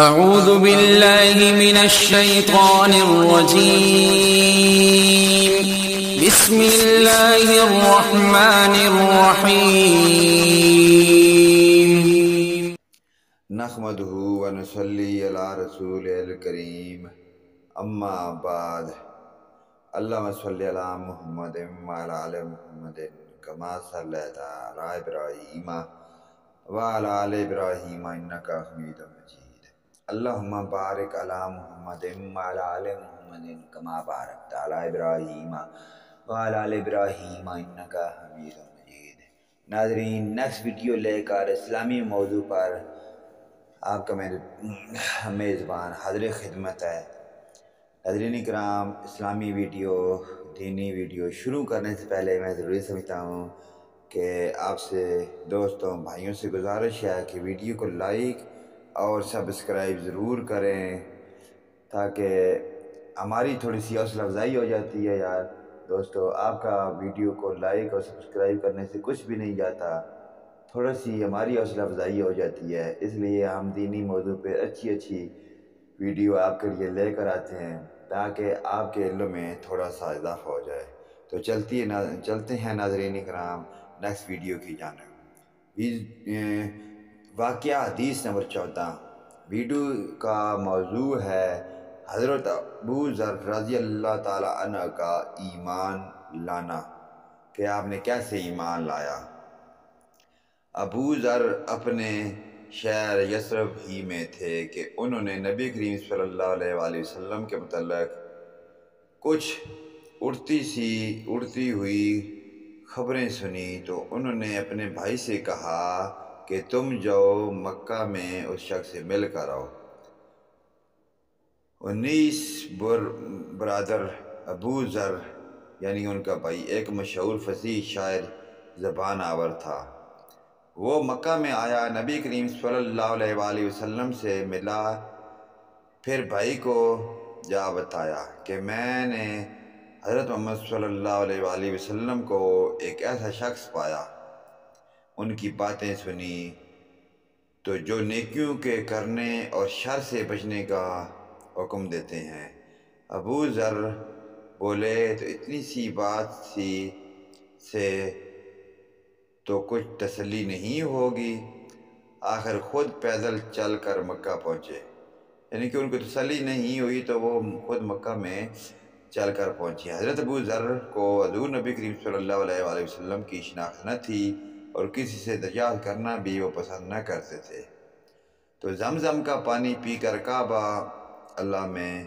أعوذ بالله من الشيطان الرجيم. بسم الله الرحمن الرحيم. نحمده ونصلي على رسول الكريم اما بعد. اللهم صل على محمد وعلى آل محمد كما صليت على ابراهيم وعلى آل ابراهيم انك حميد مجيد. اللهم بارك على محمد وعلى آل محمد كما باركت على ابراهيم وعلى آل ابراهيم انك حميد مجيد. ناظرین، نیکسٹ ویڈیو لے کر اسلامی موضوع پر آپ کا میزبان حاضر خدمت ہے۔ ناظرین کرام، اسلامی ویڈیو، دینی ویڈیو شروع کرنے سے پہلے میں ضروری سمجھتا ہوں کہ آپ سے دوستوں بھائیوں سے گزارش ہے کہ ویڈیو کو لائک اور سبسکرائب ضرور کریں، تاکہ ہماری تھوڑی سی حوصلہ افزائی ہو جاتی ہے۔ یار دوستو، آپ کا ویڈیو کو لائک اور سبسکرائب کرنے سے کچھ بھی نہیں جاتا، تھوڑا سی ہماری حوصلہ افزائی ہو جاتی ہے۔ اس لیے ہم دینی موضوع پہ اچھی ویڈیو آپ کے لیے لے کر آتے ہیں، تاکہ آپ کے علم میں تھوڑا سا اضافہ ہو جائے۔ تو چلتے ہیں ناظرین کرام نیکسٹ ویڈیو کی جانب۔ واقعہ حدیث نمبر 14۔ ویڈیو کا موضوع ہے حضرت ابو ذر رضی اللہ تعالی عنہ کا ایمان لانا، کہ آپ نے کیسے ایمان لایا۔ ابو ذر اپنے شہر یثرب ہی میں تھے کہ انہوں نے نبی کریم صلی اللہ علیہ وآلہ وسلم کے متعلق کچھ اڑتی ہوئی خبریں سنی، تو انہوں نے اپنے بھائی سے کہا کہ تم جاؤ مکہ میں اس شخص سے مل کر آؤ۔ 19 برادر ابو ذر یعنی ان کا بھائی ایک مشہور فصیح شاعر زبان آور تھا۔ وہ مکہ میں آیا، نبی کریم صلی اللہ علیہ وآلہ وسلم سے ملا، پھر بھائی کو جا بتایا کہ میں نے حضرت محمد صلی اللہ علیہ وآلہ وسلم کو ایک ایسا شخص پایا۔ ان کی باتیں سنی تو جو نیکیوں کے کرنے اور شر سے بچنے کا حکم دیتے ہیں۔ ابو ذر بولے تو اتنی سی بات سے تو کچھ تسلی نہیں ہوگی، آخر خود پیدل چل کر مکہ پہنچے۔ یعنی کہ ان کو تسلی نہیں ہوئی تو وہ خود مکہ میں چل کر پہنچے۔ حضرت ابو ذر کو حضور نبی کریم صلی اللہ علیہ وآلہ وسلم کی شناخت نہ تھی اور کسی سے دریافت کرنا بھی وہ پسند نہ کرتے تھے، تو زمزم کا پانی پی کر کعبہ اللہ میں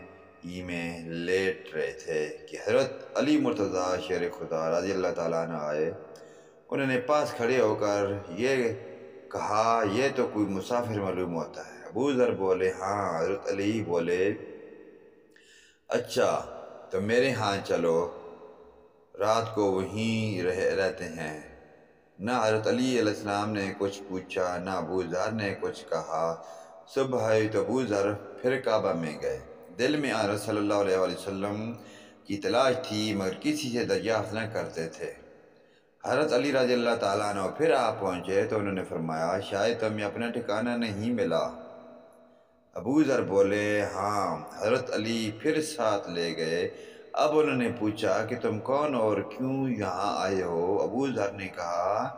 لیٹ رہے تھے کہ حضرت علی مرتضیٰ شیر خدا رضی اللہ تعالیٰ عنہ آئے۔ انہوں نے پاس کھڑے ہو کر یہ کہا، یہ تو کوئی مسافر معلوم ہوتا ہے۔ ابو ذر بولے، ہاں۔ حضرت علی بولے، اچھا تو میرے ہاں چلو، رات کو وہیں رہتے ہیں۔ نہ حضرت علی علیہ السلام نے کچھ پوچھا، نہ ابو ذر نے کچھ کہا۔ صبح ہوئی تو ابو ذر پھر کعبہ میں گئے۔ دل میں آن صلی اللہ علیہ وآلہ وسلم کی تلاش تھی، مگر کسی سے دریافت نہ کرتے تھے۔ حضرت علی رضی اللہ تعالیٰ عنہ پھر آپ پہنچے تو انہوں نے فرمایا، شاید تمہیں اپنا ٹھکانہ نہیں ملا۔ ابو ذر بولے، ہاں۔ حضرت علی پھر ساتھ لے گئے۔ اب انہوں نے پوچھا کہ تم کون اور کیوں یہاں آئے ہو؟ ابو ذر نے کہا،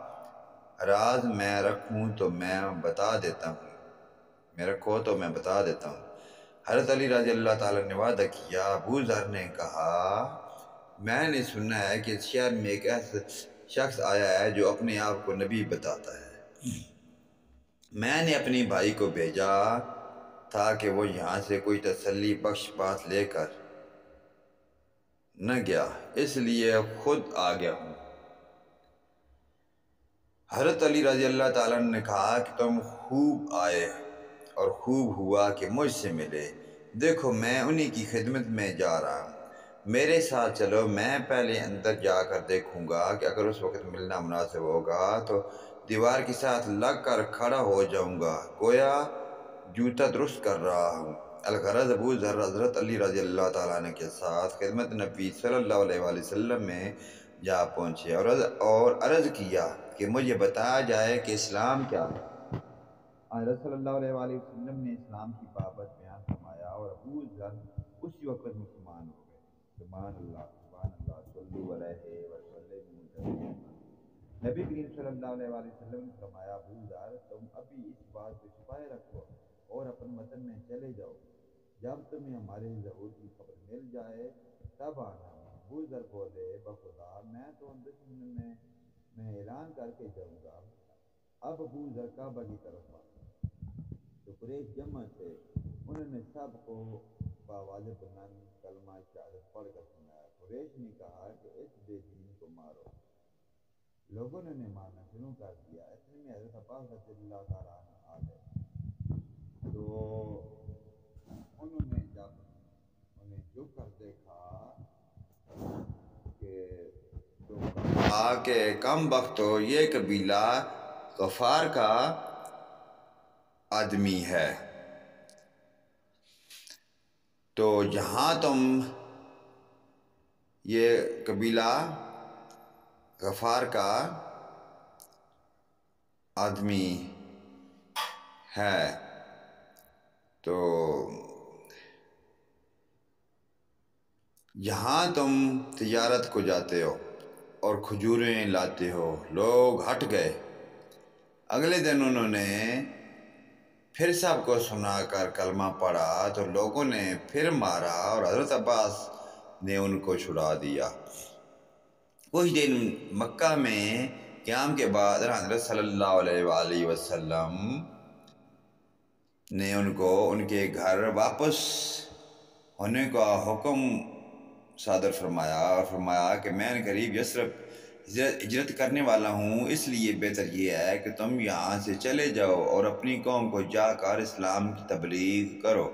راز میں رکھوں تو میں بتا دیتا ہوں۔ حضرت علی رضی اللہ تعالیٰ نے وعدہ کیا۔ ابو ذر نے کہا، میں نے سنا ہے کہ اس شہر میں ایک ایسا شخص آیا ہے جو اپنے آپ کو نبی بتاتا ہے۔ میں نے اپنے بھائی کو بھیجا تھا کہ وہ یہاں سے کوئی تسلی بخش بات لے کر نہ گیا، اس لیے خود آ گیا ہوں۔ حضرت علی رضی اللہ تعالیٰ نے کہا کہ تم خوب آئے اور خوب ہوا کہ مجھ سے ملے۔ دیکھو میں انہی کی خدمت میں جا رہا ہوں، میرے ساتھ چلو۔ میں پہلے اندر جا کر دیکھوں گا کہ اگر اس وقت ملنا مناسب ہوگا تو دیوار کے ساتھ لگ کر کھڑا ہو جاؤں گا، گویا جوتا درست کر رہا ہوں۔ الغرض ابو ذر حضرت علی رضی اللہ تعالیٰ عنہ کے ساتھ خدمت نبی صلی اللہ علیہ وآلہ وسلم میں جا پہنچے اور عرض کیا کہ مجھے بتایا جائے کہ اسلام کیا ہے۔ حضرت صلی اللہ علیہ وآلہ وسلم نے اسلام کی بابت بیان فرمایا اور ابو ذر اسی وقت مسلمان ہو گئے۔ سبحان اللہ صلو علیہ وسلم تسلیما۔ نبی کریم صلی اللہ علیہ وآلہ وسلم نے فرمایا، ابو ذر تم ابھی اس بات کو چھپائے رکھو اور اپنے وطن میں چلے جاؤ، جب تمہیں ہمارے ظہور کی خبر مل جائے تب آنا۔ ابو ذر بولے، بخدا میں تو ان دشمن میں اعلان کر کے جاؤں گا۔ اب ابو ذر کعبہ کی طرف آئے تو قریش جمع تھے، انہوں نے سب کو بآواز بلند کلمہ شہادت پڑھ کر سنایا۔ قریش نے کہا کہ اس بے دین کو مارو۔ لوگوں نے مارنا شروع کر دیا۔ اتنے میں حضرت عباس رضی اللہ تعالیٰ عنہ آ گئے تو انہوں نے جب انہیں جھک کر دیکھا کہ کم بخت ہو، یہ قبیلہ غفار کا آدمی ہے، تو جہاں تم یہ قبیلہ غفار کا آدمی ہے تو جہاں تم تجارت کو جاتے ہو اور کھجوریں لاتے ہو۔ لوگ ہٹ گئے۔ اگلے دن انہوں نے پھر سب کو سنا کر کلمہ پڑھا تو لوگوں نے پھر مارا اور حضرت عباس نے ان کو چھڑا دیا۔ کچھ دن مکہ میں قیام کے بعد حضرت صلی اللہ علیہ وآلہ وسلم نے ان کو ان کے گھر واپس ہونے کا حکم صادر فرمایا اور فرمایا کہ میں ان قریب یثرب ہجرت کرنے والا ہوں، اس لیے بہتر یہ ہے کہ تم یہاں سے چلے جاؤ اور اپنی قوم کو جا کر اسلام کی تبلیغ کرو،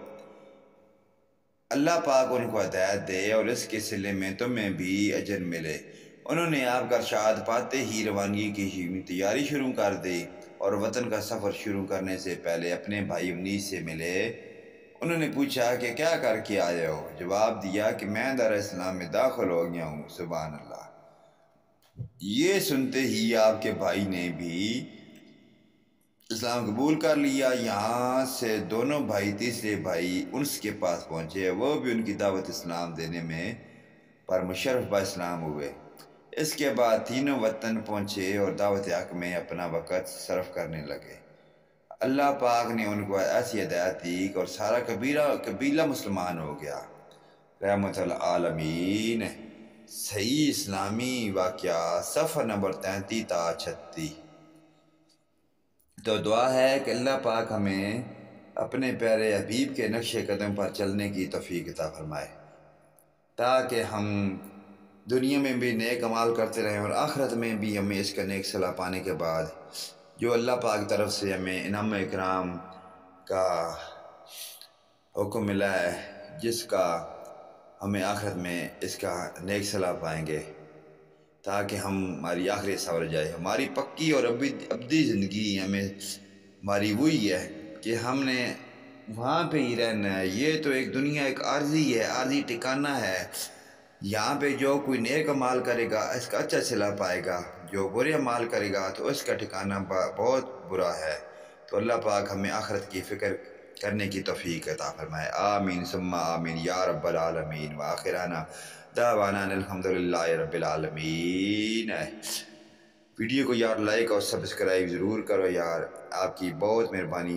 اللہ پاک ان کو ہدایت دے اور اس کے صلے میں تمہیں بھی اجر ملے۔ انہوں نے آپ کا ارشاد پاتے ہی روانگی کی تیاری شروع کر دی اور وطن کا سفر شروع کرنے سے پہلے اپنے بھائی منیس سے ملے۔ انہوں نے پوچھا کہ کیا کر کے آئے ہو؟ جواب دیا کہ میں دار اسلام میں داخل ہو گیا ہوں۔ سبحان اللہ۔ یہ سنتے ہی آپ کے بھائی نے بھی اسلام قبول کر لیا۔ یہاں سے دونوں بھائی تیسرے بھائی انس کے پاس پہنچے، وہ بھی ان کی دعوت اسلام دینے میں پر مشرف با اسلام ہوئے۔ اس کے بعد تینوں وطن پہنچے اور دعوت حق میں اپنا وقت صرف کرنے لگے۔ اللہ پاک نے ان کو ایسی ہدایت دی اور سارا قبیلہ مسلمان ہو گیا۔ رحمت العالمین۔ صحیح اسلامی واقعہ صفحہ نمبر 33 تا 36۔ تو دعا ہے کہ اللہ پاک ہمیں اپنے پیارے حبیب کے نقش قدم پر چلنے کی توفیق عطا فرمائے تاکہ ہم دنیا میں بھی نیک عمال کرتے رہیں اور آخرت میں بھی ہمیں اس کا نیک صلاح پانے کے بعد جو اللہ پاک کی طرف سے ہمیں انعام اکرام کا حکم ملا ہے، جس کا ہمیں آخرت میں اس کا نیک صلاح پائیں گے تاکہ ہماری آخرت سنور جائے۔ ہماری پکی اور ابدی زندگی ہماری وہی ہے کہ ہم نے وہاں پہ ہی رہنا ہے۔ یہ تو ایک دنیا ایک عارضی ہے، عارضی ٹھکانہ ہے۔ یہاں پہ جو کوئی نیک عمال کرے گا اس کا اچھا صلاح پائے گا، جو برے عمال کرے گا تو اس کا ٹھکانہ بہت برا ہے۔ تو اللہ پاک ہمیں آخرت کی فکر کرنے کی توفیق عطا فرمائے۔ آمین ثم آمین یا رب العالمین۔ وآخرنا دعوانا الحمدللہ رب العالمین۔ ویڈیو کو یار لائک اور سبسکرائب ضرور کرو یار، آپ کی بہت مہربانی۔